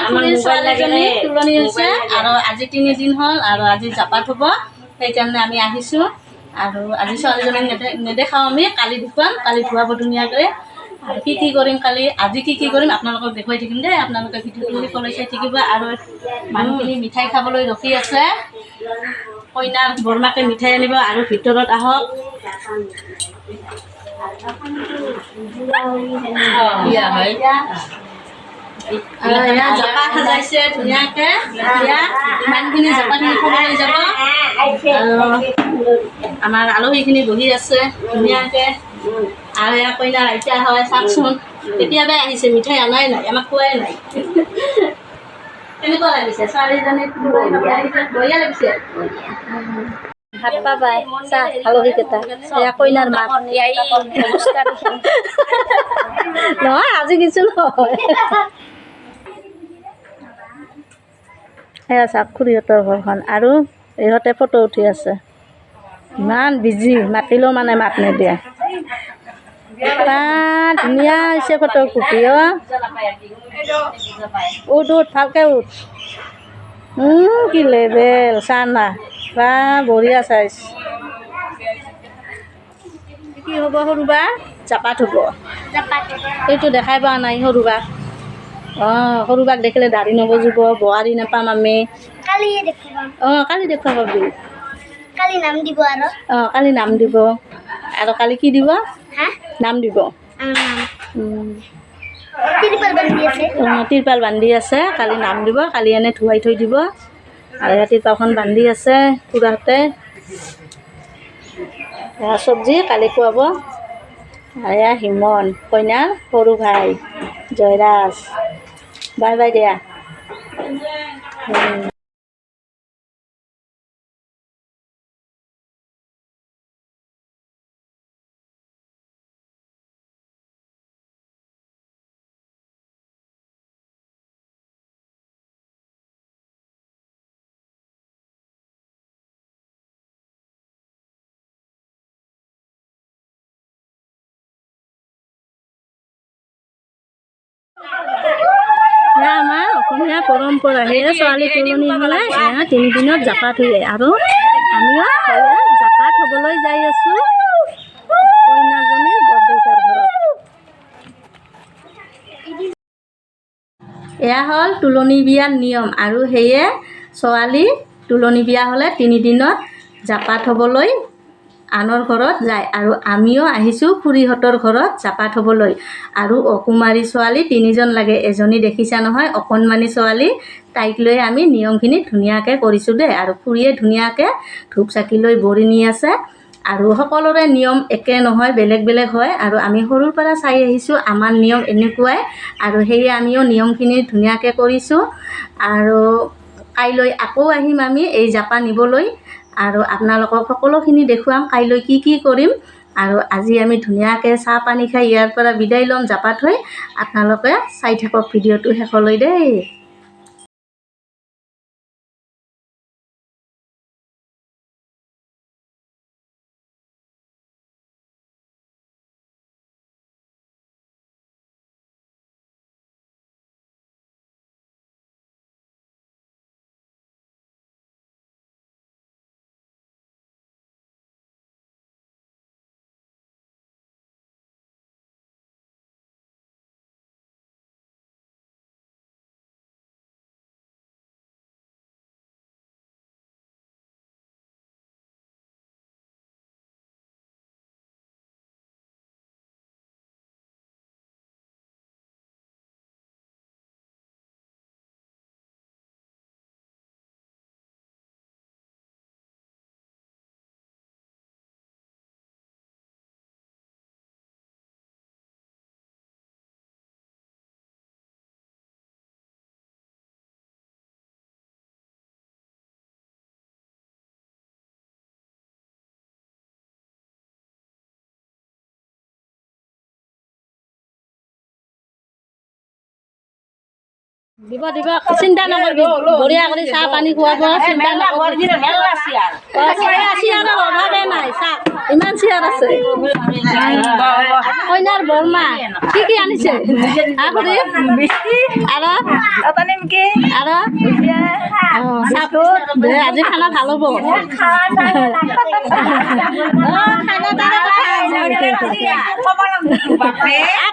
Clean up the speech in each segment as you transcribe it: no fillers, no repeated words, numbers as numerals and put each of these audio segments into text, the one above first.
খুৰীৰ ছোৱালীজনী তুলনি হৈছে আৰু আজি 3 দিন হ'ল আৰু আজি জাপাত হ'ব সেইকাৰণে আমি আহিছোঁ আৰু আজি ছোৱালীজনীক নেদেখাওঁ আমি কালি দেখুৱাম কালি ধুৱাব ধুনীয়াকৈ আৰু কি কৰিম কালি আজি কি কৰিম আপোনালোকক দেখুৱাই থাকিম দেই আপোনালোকে ভিডিঅ'টো শেষলৈ চাই থাকিব আৰু মানুহখিনি মিঠাই খাবলৈ ৰখি আছে কইনাৰ বৰমাকে মিঠাই আনিব আৰু ভিতৰত আহক জাপা সাজাইছে ধুনীয়াকৈ ইমানখিনি জাপাখিনি খাবলৈ যাব আৰু আমাৰ আলহীখিনি বহি আছে ধুনীয়াকৈ আৰু এয়া কইনাৰ আইতা হয় চাওকচোন কেতিয়াবা আহিছে মিঠাই অনাই নাই আমাক খোৱাই নাই কেনেকুৱা লাগিছে ছোৱালীজনী বঢ়িয়া লাগিছে ভাত পাবাই চাহ আলহীকেইটা এয়া কইনাৰ মাক নহয় আজি কিছু নহয় সেয়া চাওক খুৰীহঁতৰ ঘৰখন আৰু ইহঁতে ফটো উঠি আছে ইমান বিজি মাতিলেও মানে মাত নিদিয়ে ধুনীয়া হৈছে ফটো কপি উঠ ভালকৈ উঠ কি লেবেল চা না বা বঢ়িয়া চাইজ কি হ'ব সৰুবা জাপাত হ'ব সেইটো দেখাই পোৱা নাই সৰুবাক সৰুবাক দেখিলে দাঢ়ি নগজিব বোৱাৰী নাপাম আমি কালি দেখুৱা পাবি কালি নাম দিব আৰু কালি নাম দিব আৰু কালি কি দিব নাম দিব তিৰপাল বান্ধি আছে কালি নাম দিব কালি এনে ধুৱাই থৈ দিব আৰু ইয়াত তিৰপালখন বান্ধি আছে খুৰাহঁতে চব্জি কালি খুৱাব আৰু এয়া হিমন কইনাৰ সৰু ভাই জয়ৰাজ বাই বাই দিয়া আমাৰ অসমীয়া পৰম্পৰা সেয়ে ছোৱালী তুলনি হ'লে 3 দিনত জাপাত হৈ যায় আৰু আমিও জাপাত হ'বলৈ যাই আছোঁ কইনাজনীৰ বৰদেউতাৰ ঘৰত এয়া হ'ল তুলনি বিয়াৰ নিয়ম আৰু সেয়ে ছোৱালী তুলনি বিয়া হ'লে 3 দিনত জাপাত হ'বলৈ আনৰ ঘৰত যায় আৰু আমিও আহিছোঁ খুৰীহঁতৰ ঘৰত জাপাত হ'বলৈ আৰু অকুমাৰী ছোৱালী 3জন লাগে এজনী দেখিছা নহয় অকণমানি ছোৱালী তাইক লৈ আমি নিয়মখিনি ধুনীয়াকৈ কৰিছোঁ দেই আৰু খুৰীয়ে ধুনীয়াকৈ ধূপ চাকি লৈ বৰি নি আছে আৰু সকলোৰে নিয়ম একে নহয় বেলেগ বেলেগ হয় আৰু আমি সৰুৰ পৰা চাই আহিছোঁ আমাৰ নিয়ম এনেকুৱাই আৰু সেয়ে আমিও নিয়মখিনি ধুনীয়াকৈ কৰিছোঁ আৰু কাইলৈ আকৌ আহিম আমি এই জাপা নিবলৈ আৰু আপোনালোকক সকলোখিনি দেখুৱাম কাইলৈ কি কৰিম আৰু আজি আমি ধুনীয়াকৈ চাহ পানী খাই ইয়াৰ পৰা বিদায় ল'ম জাপাত হৈ আপোনালোকে চাই থাকক ভিডিঅ'টো শেষলৈ দেই দিব দিব চিন্তা নকৰিবি বঢ়িয়া কৰি চাহ পানী খুৱাব চিন্তা নকৰিবি চিয়াৰৰ অভাৱে নাই চাহ ইমান চিয়াৰ আছে কইনাৰ বৰমা কি কি আনিছে আৰু আজি খানা ভাল হ'ব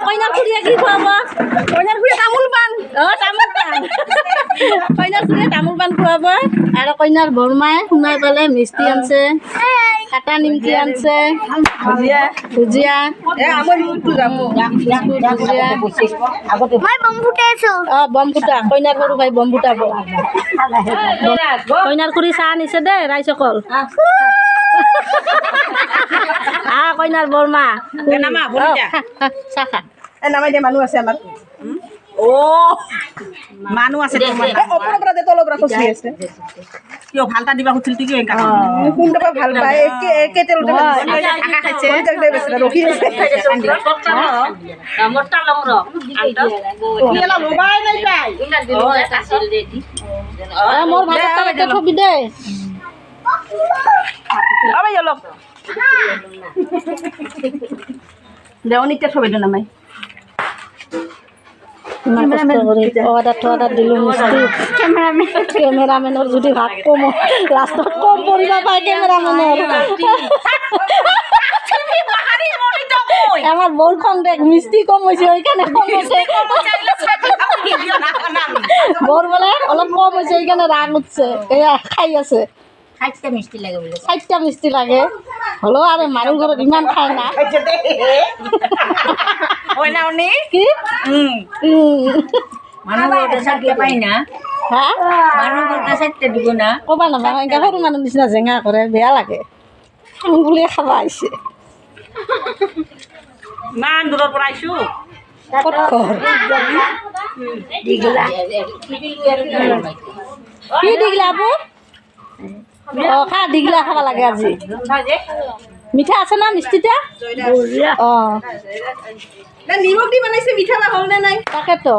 কইনাৰ খুৰীয়ে কি খুৱাব কইনাৰ খুৰীয়ে তামোল পাণ তামোল পাণ কইনাৰ খুৰীয়ে তামোল পাণ খুৱাব আৰু কইনাৰ বৰমাই শুনাই পেলাই মিষ্টি আনছে কাটা নিমকি আনছে ভুজিয়া বম ফুটা কইনাৰ সৰু ভাই বম ফুটাব কইনাৰ খুৰী চাহ আনিছে দেই ৰাইজসকল কইনাৰ বৰমা চাহ খা নামাই দিয়া মানুহ আছে আমাৰ মানুহ আছে কিয় ভাল এটা দিবা খুজিছিল কিয় কোনটো ভাল পায় ৰখি মোৰ ভাত থবি দেই দেওনিতে থবি নামাই অৰ্ডাৰ দিলোঁ মিস্ত্ৰী কেমেৰামেনৰ যদি ভাত কম লাষ্টত কম পৰিব পায় কেমেৰামেনৰ আমাৰ বৰ খং দেখ মিস্ত্ৰী কম হৈছে সেইকাৰণে কম হৈছে বৰ বোলে অলপ কম হৈছে সেইকাৰণে ৰাগ উঠছে এয়া খাই আছে 60টা মিষ্টি লাগে হ'লেও আৰু মানুহ ঘৰত ইমান খাই না কি ক'বা নাপাওঁ এনেকৈ সৰু মানুহ নিচিনা জেঙা কৰে বেয়া লাগে বুলিয়ে খাব আহিছে ইমান দূৰৰ পৰা আহিছোঁ ক'ত ঘৰ কি দিগলা আপু খা দিগলা খাব লাগে আজি মিঠা আছে না মিষ্টিটা নিমখ দি বনাইছে মিঠা বা হ'ল নে নাই তাকেতো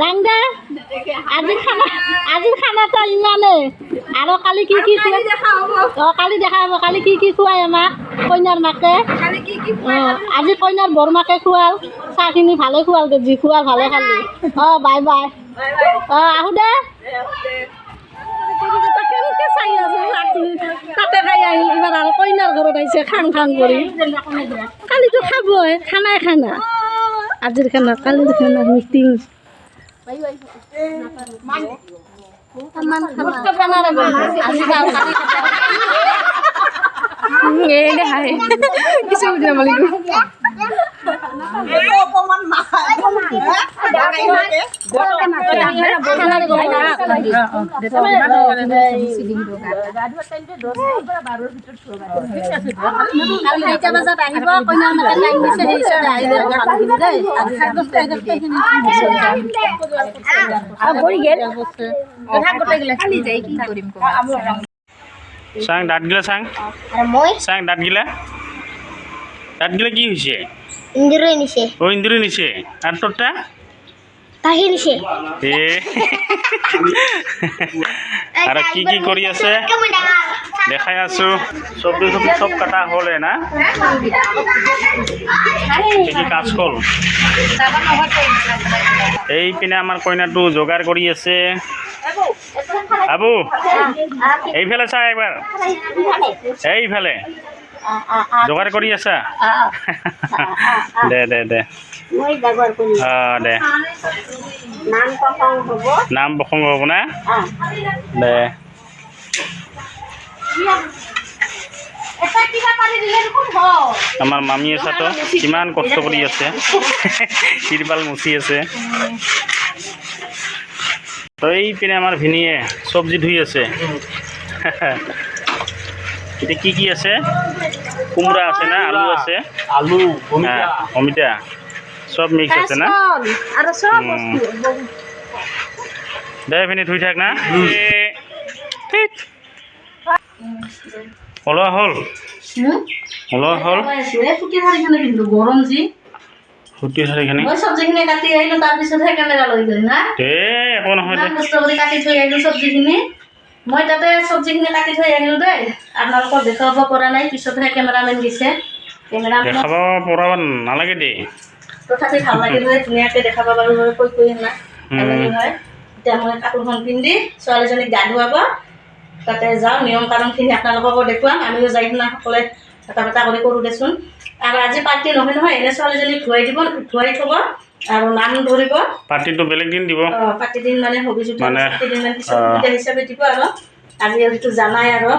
ৰাংদা আজিৰ খানাটা ইমানেই আৰু কালি কি কি কালি দেখা হ'ব কালি কি কি খুৱাই আমাক কইনাৰ মাকে আজি কইনাৰ বৰমাকে খুৱাল চাহখিনি ভালে খুৱাল যি খুৱাল ভালে খালি বাই বাই আহোঁ দে চাই আছো তাতে খাই আহিল এইবাৰ আৰু কইনাৰ ঘৰত আহিছে খাং খাং কৰি কালিতো খাবই খানাই খানা আজিৰ খানা কালিৰ খানা মিটিং কিছু বুঝে মালিক চাং দাঁত গিলা চাং চাং দাঁত গিলা কি হৈছে ইন্দুরে নিছে ও ইন্দুরে নিছে আর তোরটা তাহি নিছে এ আর কি কৰি আছে দেখাই আছো চব্জি সব কাটা হলে না কি কাজ কল এই পিনে আমার কইনাটো জোগাড় কৰি আছে আবু এইফালে চা একবাৰ এইফালে জোগাড় কৰি আছা দে দে দে দে নাম প্ৰসংগ হ'ব না দে আমাৰ মামী আছাতো কিমান কষ্ট কৰি আছে তিৰপাল মুচি আছে তো এই পিনে আমাৰ ভিনিয়ে চব্জি ধুই আছে এটা কি আছে কুমড়া আছে না আলু আছে আলু অমিতা চব মিক্স আছে না আৰু চব বস্তু দে পিনি ধুই থাক না ওলোৱা হ'ল ওলোৱা হ'ল গৰম যি সুটি শাৰীখিনি মই চব্জিখিনি কাটি আহিলোঁ তাৰপিছতহে কেমেৰা লৈ গ'লো না একো নহয় দে ইমান কষ্ট কৰি কাটি থৈ আহিলোঁ চব্জিখিনি মই তাতে চব্জিখিনি কাটি থৈ আহিলোঁ দেই আপোনালোকক দেখুৱাব পৰা নাই পিছতহে কেমেৰামেন দিছে কেমেৰামেন দেখাব পৰা নালাগে দেই তথাপি ভাল লাগিল যে ধুনীয়াকৈ দেখাব পাৰোঁ কৈ না হয় এতিয়া মই কাপোৰখন পিন্ধি ছোৱালীজনীক গা ধুৱাব তাতে যাওঁ নিয়ম কাৰণখিনি আপোনালোককো দেখুৱাম আমিও যাই কিনে সকলোৱে এটা এটা কৰি কৰোঁ দেচোন আৰু আজি পাৰ্টি নহয় নহয় এনে ছোৱালীজনীক ধুৱাই থ'ব আৰু নাম ধৰিব পাৰ্টিটো বেলেগ দিন দিব পাৰ্টি দিন মানে হবিজুতি মানে, কেইদিনমান পিছত সুবিধা হিচাপে দিব আৰু আজি যিটো জানাই আৰু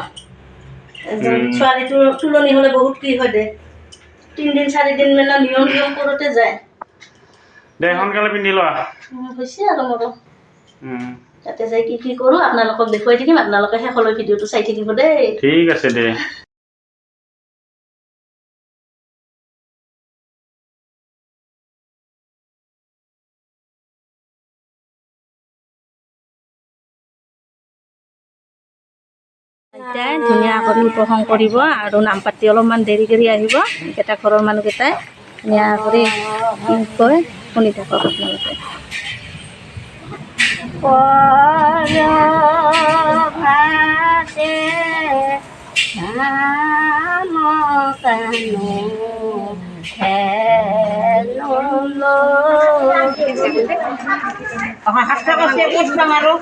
ছোৱালীটো তুলনি হ'লে বহুত কি হয় দে 3 দিন 4 দিন মানে নিয়ম কৰোঁতে যায় দে সোনকালে পিন্ধি লোৱা হৈছে আৰু মোৰো তাতে যাই কি কৰোঁ আপোনালোকক দেখুৱাই থাকিম আপোনালোকে শেষলৈ ভিডিঅ'টো চাই থাকিব দেই ঠিক আছে দে এতিয়া ধুনীয়া কৰি উপসং কৰিব আৰু নাম পাতি অলপমান দেৰি কৰি আহিব এটা ঘৰৰ মানুহকেইটাই ধুনীয়া কৰি কৈ শুনি থাকক আপোনালোকে হাতটা কৈছে উঠবাম আৰু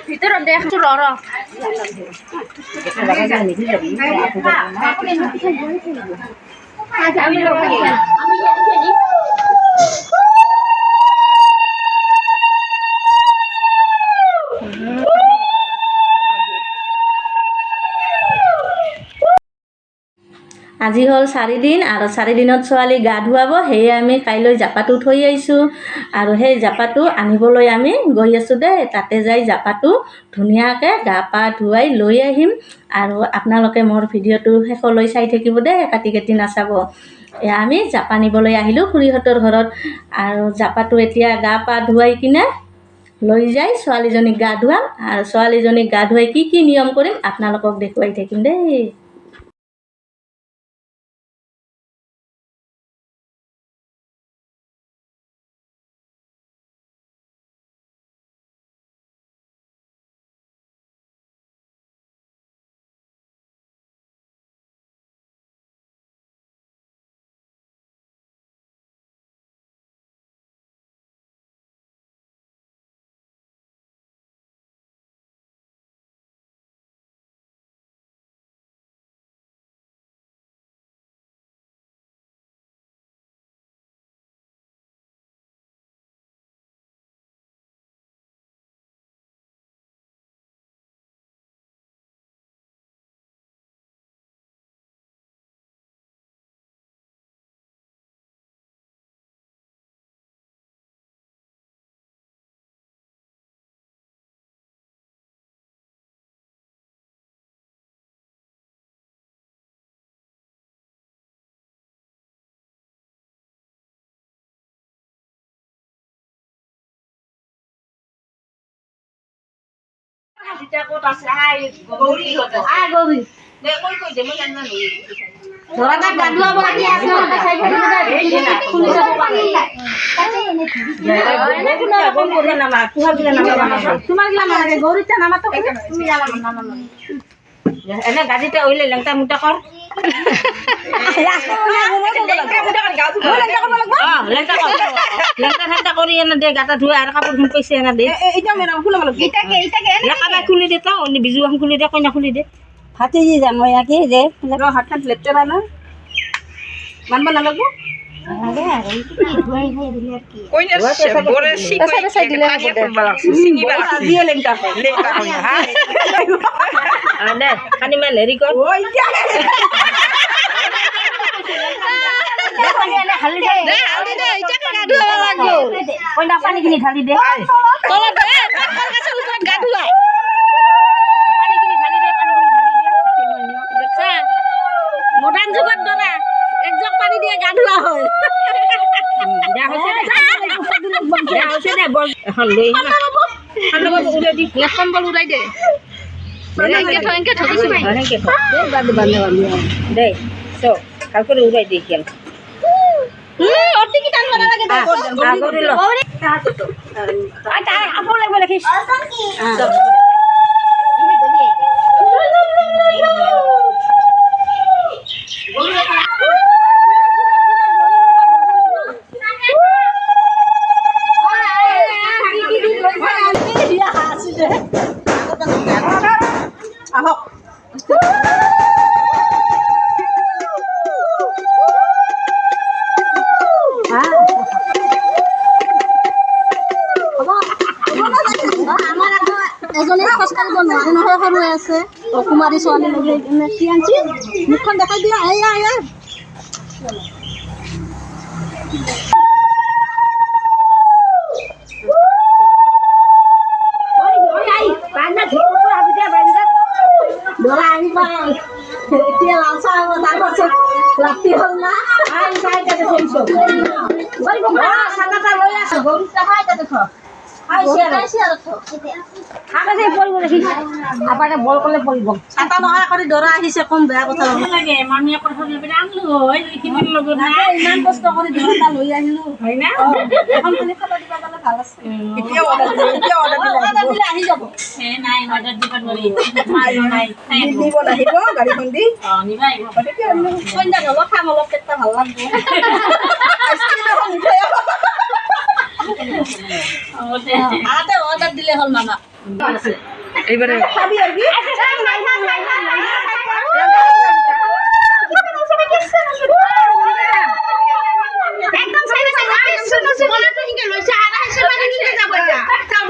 ভিতৰত দেখছো ৰ আজি হ'ল 4 দিন আৰু 4 দিনত ছোৱালী গা ধুৱাব সেয়ে আমি কাইলৈ জাপাটো থৈ আহিছোঁ আৰু সেই জাপাটো আনিবলৈ আমি গৈ আছোঁ দেই তাতে যাই জাপাটো ধুনীয়াকৈ গা পা ধুৱাই লৈ আহিম আৰু আপোনালোকে মোৰ ভিডিঅ'টো শেষলৈ চাই থাকিব দেই কাটি নাচাব আমি জাপা নিবলৈ আহিলোঁ খুৰীহঁতৰ ঘৰত আৰু জাপাটো এতিয়া গা পা ধুৱাই কিনে লৈ যাই ছোৱালীজনীক গা ধুৱাম আৰু ছোৱালীজনীক গা ধুৱাই কি নিয়ম কৰিম আপোনালোকক দেখুৱাই থাকিম দেই এনে গাড়ীতে ওইলে লেংটা মুটা কৰ লেংটা কৰি এনে দে গাটা ধুৱাই আৰু কাপোৰখন পইচা এনে দে কাবাই খুলি দে তই বিজু এখন খুলি দে কইনা খুলি দে হাতে দি যাম মই ইয়াকে যে হাতখন লেপটেৰা না মানব নালাগব দে খানি মাল হেৰি কৰ কইনা পানীখিনি ঢালি দে গা ধুৱাই পানীখিনি ঢালি দে দেখছা মডাৰ্ণ যুগত দৰা একজক পানী দিয়ে গা ধোৱা হয় বেয়া হৈছে দে বল এখন লৈ উৰাই দি কম্বল উৰাই দে দে চব ভাল কৰে উড়াই দিই কেন আহক এজনী খোজকাঢ়িব নোৱাৰে নহয় সৰু হৈ আছে কুমাৰী ছোৱালী কি আনছি মুখখন দেখাই দিয়া এয়া এয়া এতিয়া লাল চাহ হ'ব তাৰপাছত ৰাতি হ'ল না লৈ আছো আপাকে বল করলে পড়ব ছাতা নহা করে দরা আহিছে কম বেয়া কথা লাগে মামিয়া কথা বলে আনলো ওই কিমান লগ না ইমান কষ্ট করে দরাটা লই আহিলো হয় না এখন খালি খাবার দিবা গলে ভাল আছে এতিয়া অর্ডার দিলে আহি যাব এ নাই অর্ডার দিবা নলি নাই দিব নাহিব গাড়ীখন দি নিবা আহিব কইনা গলো খাম অলপ পেটটা ভাল লাগব আতে অর্ডার দিলে হল মামা এইবারে খাবি আর কি একদম সাইডে শুনো বলা তো হিকে লইছে আর এসে পানি নিতে যাব এটা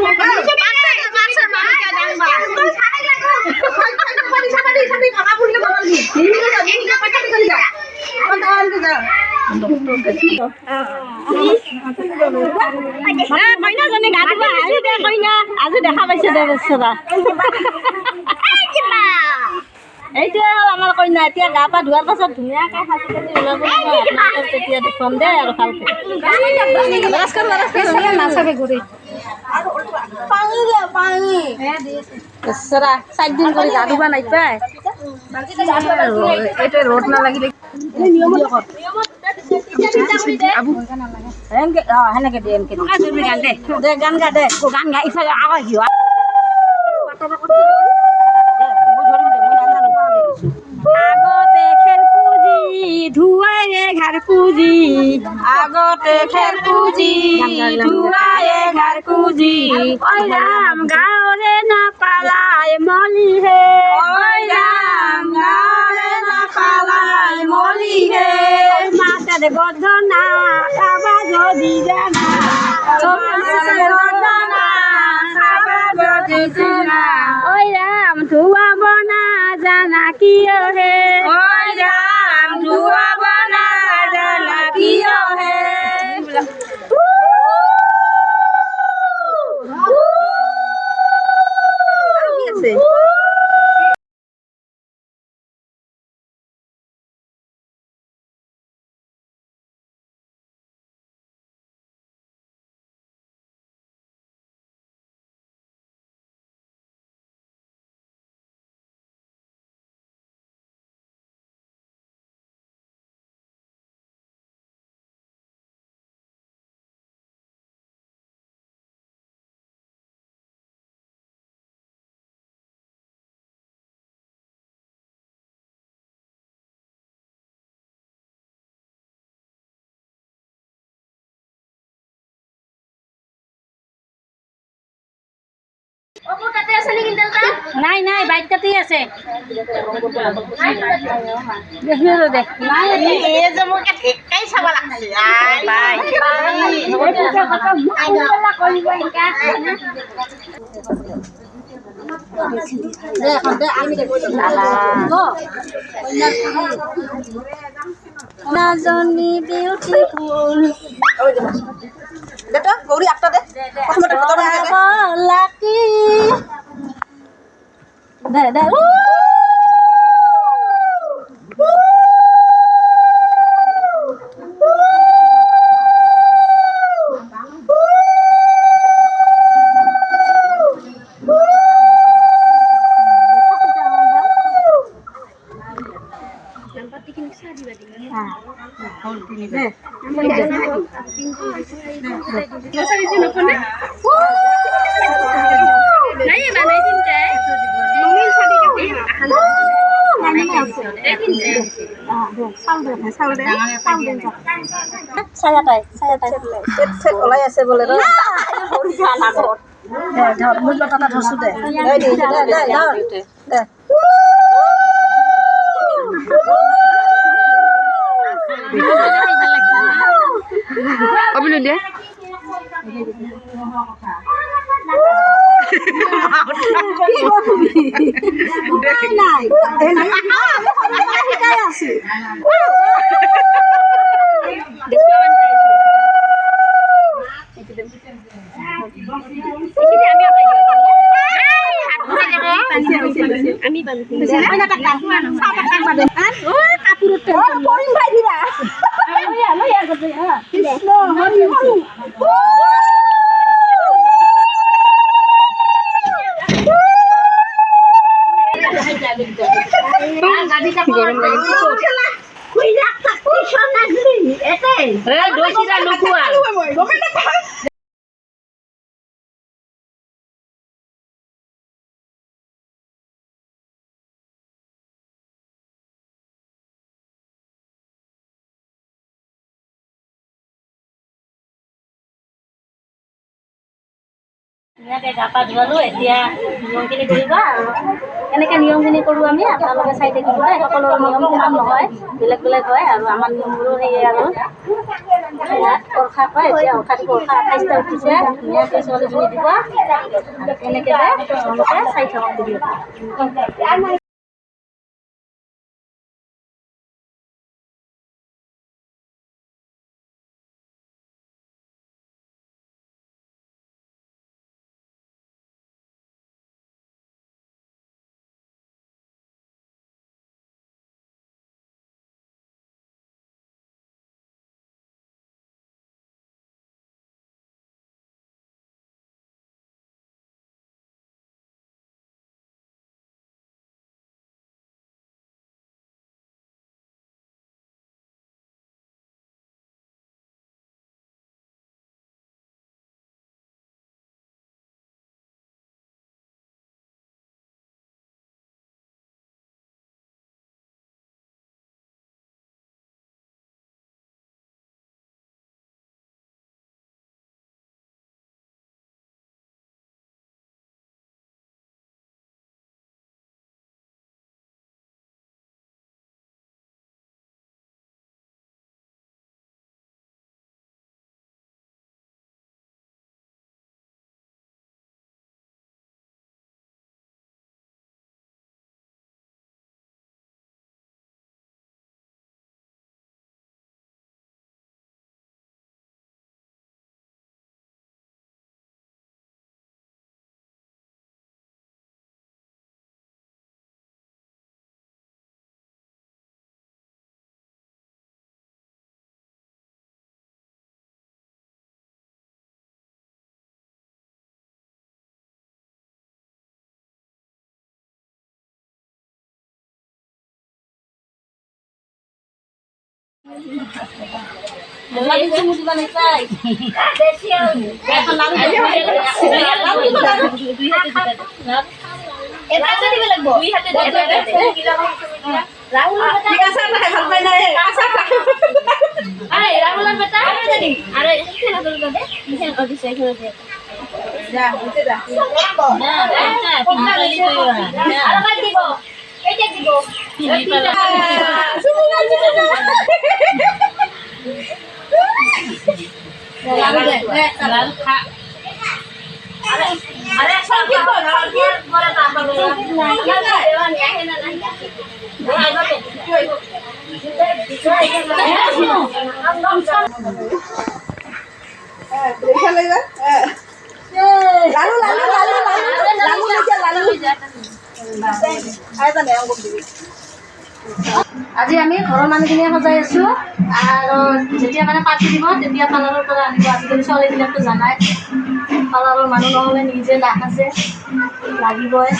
কইনাজনী গা ধুবা আহি দে কইনা আজি দেখা পাইছে দে বেচৰা এইটোৱে হ'ল আমাৰ কইনা এতিয়া গা পা ধোৱাৰ পাছত ধুনীয়াকৈ সাজি কাজি ওলাব আপোনালোকক তেতিয়া দেখুৱাম দে আৰু ভালকৈ নাচাবে ঘূৰি বেচৰা 4 দিন কৰি গা ধুবা নাই পায় এইটো ৰ'দ নালাগিলে সেনেকে দিয়ে দে গান গা দে গান গাই ইফালে আগ যোৱা আগতে খেল পুজি ধুৱায়ে ঘৰ পুজি আগতে খেল পুজি ধুৱায়ে ঘৰ পুজি ঐ ৰাম গাঁৱৰে নাপালাই মলিহে ঐ ৰাম গাঁৱৰে নাপালাই মলিহে মাছে গধনা খাবা যদি জানা গধনা খাবা যদি জানা ঐ ৰাম ধুৱা বনা জানা কিয় হে ঐ ৰাম ধুৱা বনা জানা কিয় হে নাই নাই বাইক কাটি আছে দেখিলো দে নাই এই যে মোক একাই চাব লাগছে বাই নাজনী বিউটিফুল বেটা গৌরী একটা দে প্রথমে ভিতর দে লাকি দে দে ওলাই আছে বলে ৰ ধৰ মোৰ লতাটা ধৰছো দে দে অবিলু দে ধুনীয়াকৈ গা পা ধুৱালোঁ এতিয়া নিয়মখিনি কৰিবা আৰু এনেকৈ নিয়মখিনি কৰোঁ আমি আপোনালোকে চাই থাকিব সকলোৰে নিয়ম সমান নহয় বেলেগ বেলেগ হয় আৰু আমাৰ নিয়মবোৰো সেয়ে আৰু অৰ্ষা কয় এতিয়া অৰ্ষা দিব অৰ্ষা 28টা উঠিছে ধুনীয়াকৈ ছোৱালীজনী দিব এনেকৈ তেওঁলোকে চাই থাকক ভিডিঅ'টো আজি আমি ঘৰৰ মানুহখিনিয়ে সজাই আছোঁ আৰু যেতিয়া মানে পাৰ্টি দিব তেতিয়া পাৰ্লাৰৰ পৰা আনিব। আজিকালি ছোৱালীবিলাকতো জানাই পাৰ্লাৰৰ মানুহ নহ'লে নিজে নাসাজে লাগিবই।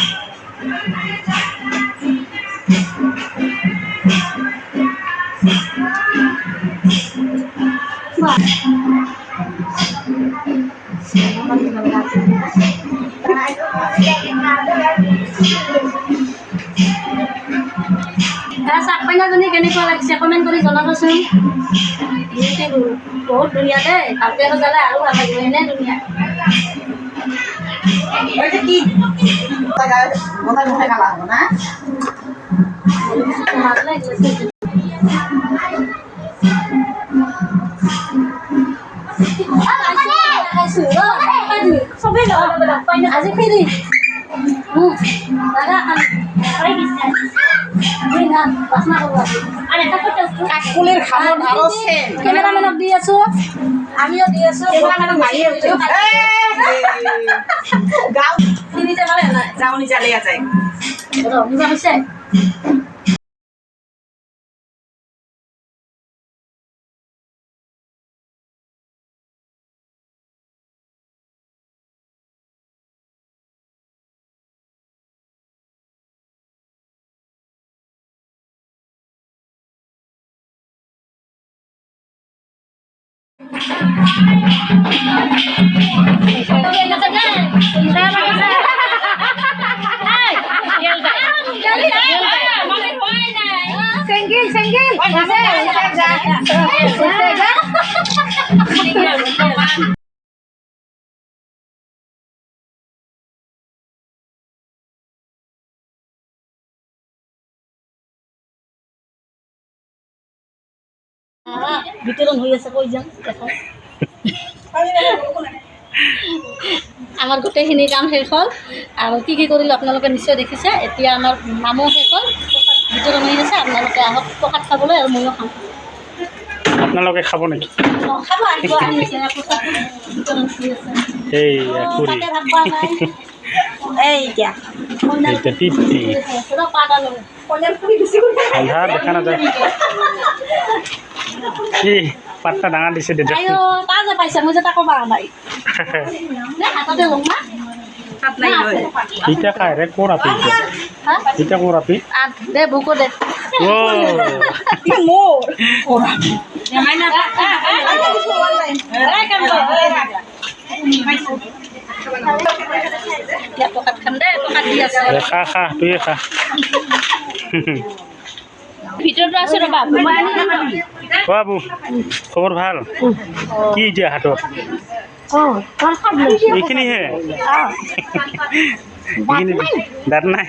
চাকপাইনাজনী কেনেকুৱা লাগিছে কমেণ্ট কৰি জনাবচোন। বহুত ধুনীয়া দেই, ভালকৈ সজালে আৰু ভাল লাগিব। এনে ধুনীয়া আজি ফিৰি কেমেৰামেনক দি আছো, আমিও দি আছো। যাওনি চালিয়া যায় নিবা হৈছে বিতৰণ হৈ আছে। কৈ যাম দেখা আমাৰ গোটেইখিনি কাম শেষ হ'ল আৰু কি কৰিলোঁ আপোনালোকে নিশ্চয় দেখিছে। এতিয়া আমাৰ নামো শেষ হ'ল, বিতৰণ হৈ আছে। আপোনালোকে আহক প্ৰসাদ খাবলৈ আৰু ময়ো খাম। আপোনালোকে খাব নেকি? খাব আহিব, আহিছে প্ৰসাদ বিতৰণ হৈ আছে। এই তাতে ভাত খোৱা নাই। এতিয়া আন্ধাৰ দেখা নাযায়। কি পাত্তা ডাঙৰ দিছে দেউতা। পাঁচ পাইছে, মই যে তাকো পাৰা নাই। হাততে লওঁ না ইটা খাই ৰে ক'ৰ আপি ইটা ক'ৰ আপি দে ভোকো দে খা খা তুই খা ভিতৰতো আছে ৰ'বা। বাবু খবৰ ভাল? কি এতিয়া হাতত এইখিনিহে? দাঁত নাই?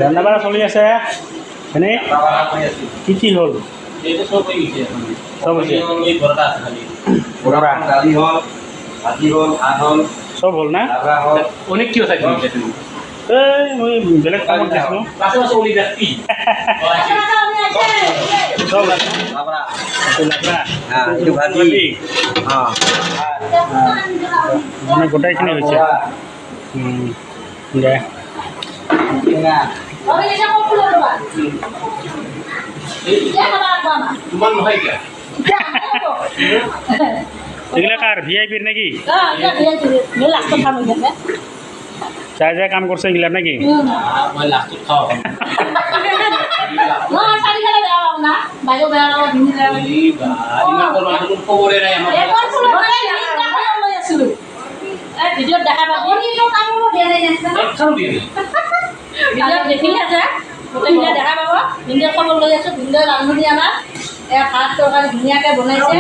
ধন্যবাদ চলি আছে এনেই কি কি হ'ল? চব হৈছে চব হ'ল না? অনেক কি আছে এই মই বেলেগ কামত গৈছিলোঁ। চব মানে গোটাইখিনি হৈছে দে এইগিলা কাৰ ভি আই পিৰ নেকি? চাই চাই কাম কৰিছে এইগিলা নেকি? ভিডিঅ'ত দেখা পাব দেখিলে আছে গোটেইখিনি দেখা পাব। ভিডিঅ'ত খবৰ লৈ আছোঁ। ভিডিঅ'ত ৰান্ধনি আমাৰ ভাত তৰকাৰী ধুনীয়াকৈ বনাইছে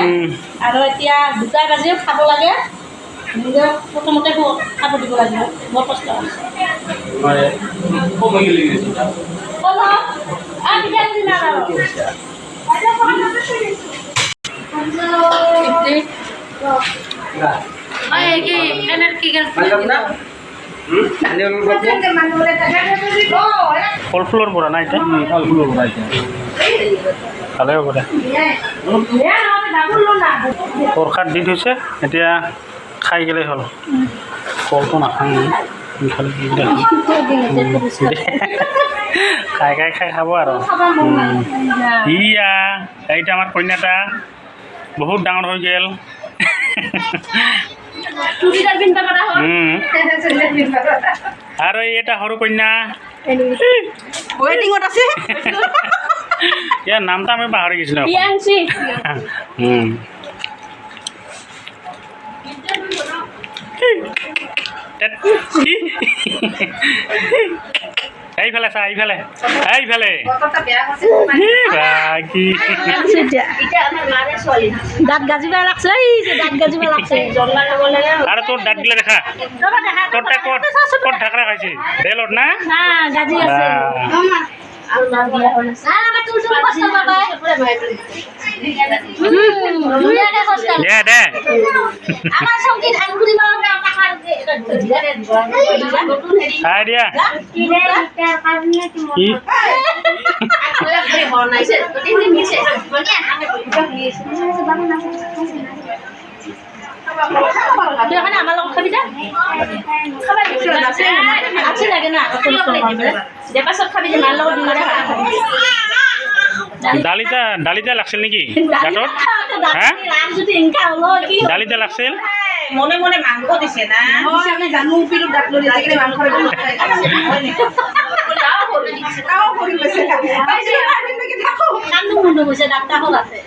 আৰু এতিয়া 2টা বাজিও খাব লাগে। নিজে প্ৰথমতে খাব দিব লাগিব। বৰ কষ্ট আছে। ফল ফুলৰ পৰা নাই এতিয়া ভালে হ'ব দে প্ৰসাদ দি থৈছে এতিয়া খাই গ'লেই হ'ল ফলটো নাখাওঁ খালি খাই খাব আৰু ইয়া এইটা আমাৰ কন্যাটা বহুত ডাঙৰ হৈ গ'ল আৰু এটা সৰু কন্যা ৱেটিঙত আছে ইয়াৰ নামটা আমি পাহৰি গৈছিলোঁ প্ৰিয়াংশী এইফালে চা এইফালে এইফালে কি দাঁত গাজিবা লাগছে দাঁত গাজিবা লাগছে আৰু তোৰ দাঁতগিলা দেখা তোৰ তাক ক'ত ক'ত ঢাকৰা খাইছে ৰেলত না গাজি আছে দে দে চাই দিয়া কি আমাৰ লগত খাবি আছে লাগে না পাছত খাবি মাৰ লগত দালিতে লাগছিল নেকি দাঁতত হা দালিতে লাগছিল মনে মনে মাংস দিছে না জানো পিলো দাঁত লৰি আজিকালি মাংস ডাক্তাৰ হ'ল আছে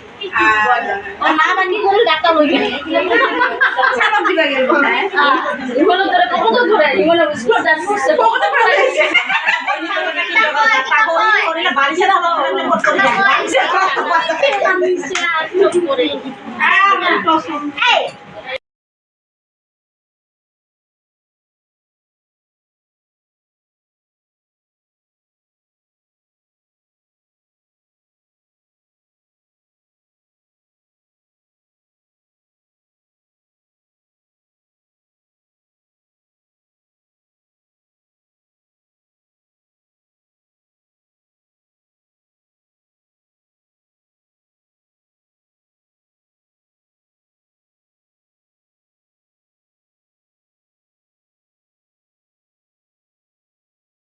মা বান্ধি কৰি ডাক্তাৰ লৈ গেলে ইমানৰ দৰে কতো ঘূৰাই ইমানৰ স্কুলত ডান্স কৰিছে কতো ঘূৰাই